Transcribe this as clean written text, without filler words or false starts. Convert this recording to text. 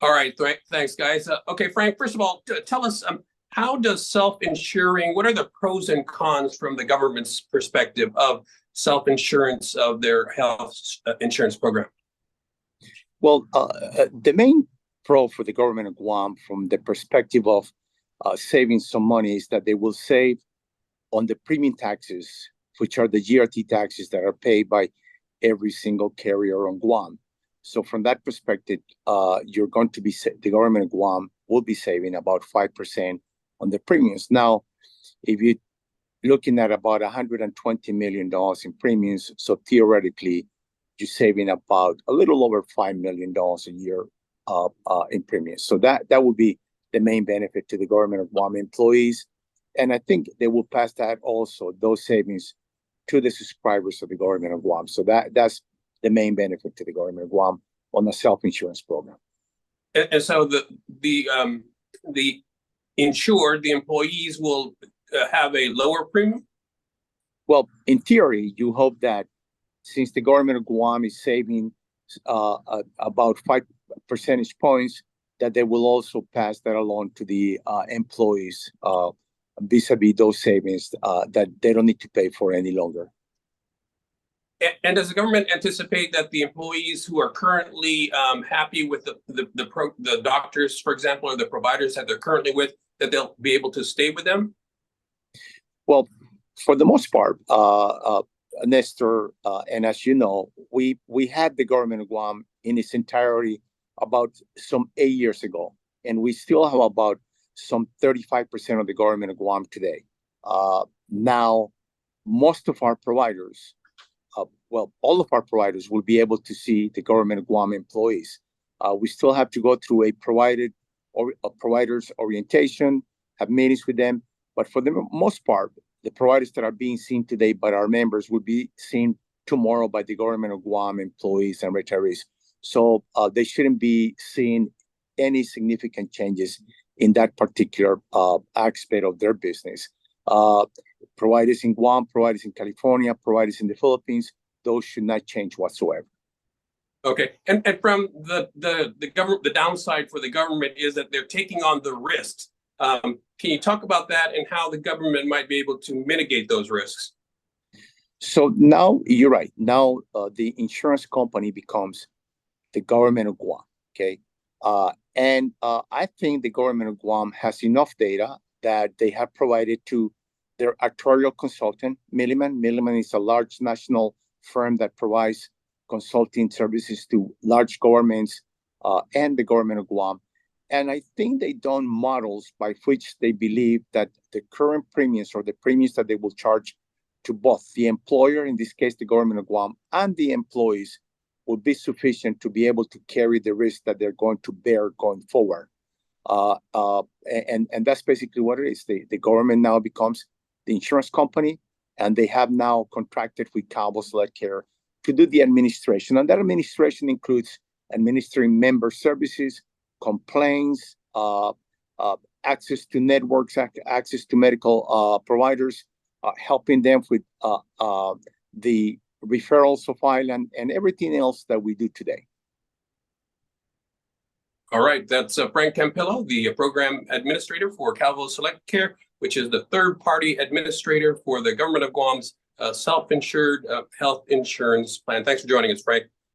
All right, thanks, guys. Okay, Frank, first of all, tell us how does self-insuring, what are the pros and cons from the government's perspective of self-insurance of their health insurance program? Well, the main pro for the government of Guam from the perspective of saving some money is that they will save on the premium taxes, which are the GRT taxes that are paid by every single carrier on Guam. So from that perspective, you're going to be the government of Guam will be saving about 5% on the premiums. Now, if you're looking at about $120 million in premiums, so theoretically, you're saving about a little over $5 million a year in premiums. So that would be the main benefit to the government of Guam employees. And I think they will pass that also, those savings, to the subscribers of the government of Guam. So that's the main benefit to the government of Guam on the self-insurance program. And so the insured, the employees will have a lower premium? Well, in theory, you hope that since the government of Guam is saving about 5 percentage points, that they will also pass that along to the employees vis-a-vis those savings that they don't need to pay for any longer. And does the government anticipate that the employees who are currently happy with the doctors, for example, or the providers that they're currently with, that they'll be able to stay with them? Well, for the most part, Nestor, and as you know, we had the government of Guam in its entirety about some 8 years ago, and we still have about some 35% of the government of Guam today. Now, most of our providers, all of our providers will be able to see the government of Guam employees. We still have to go through a provider's orientation, have meetings with them, but for the most part, the providers that are being seen today by our members will be seen tomorrow by the government of Guam employees and retirees. So they shouldn't be seeing any significant changes in that particular aspect of their business. Providers in Guam, providers in California, providers in the Philippines, those should not change whatsoever. Okay, and from the downside for the government is that they're taking on the risks. Can you talk about that and how the government might be able to mitigate those risks? So now you're right. Now the insurance company becomes the government of Guam. Okay, and I think the government of Guam has enough data that they have provided to their actuarial consultant, Milliman. Milliman is a large national firm that provides consulting services to large governments and the government of Guam. And I think they've done models by which they believe that the current premiums or the premiums that they will charge to both the employer, in this case, the government of Guam, and the employees will be sufficient to be able to carry the risk that they're going to bear going forward. And that's basically what it is. The government now becomes the insurance company, and they have now contracted with Calvo SelectCare to do the administration. And that administration includes administering member services, complaints, access to networks, access to medical providers, helping them with the referrals of file and everything else that we do today. All right, that's Frank Campillo, the program administrator for Calvo SelectCare, which is the third-party administrator for the government of Guam's self-insured health insurance plan. Thanks for joining us, Frank.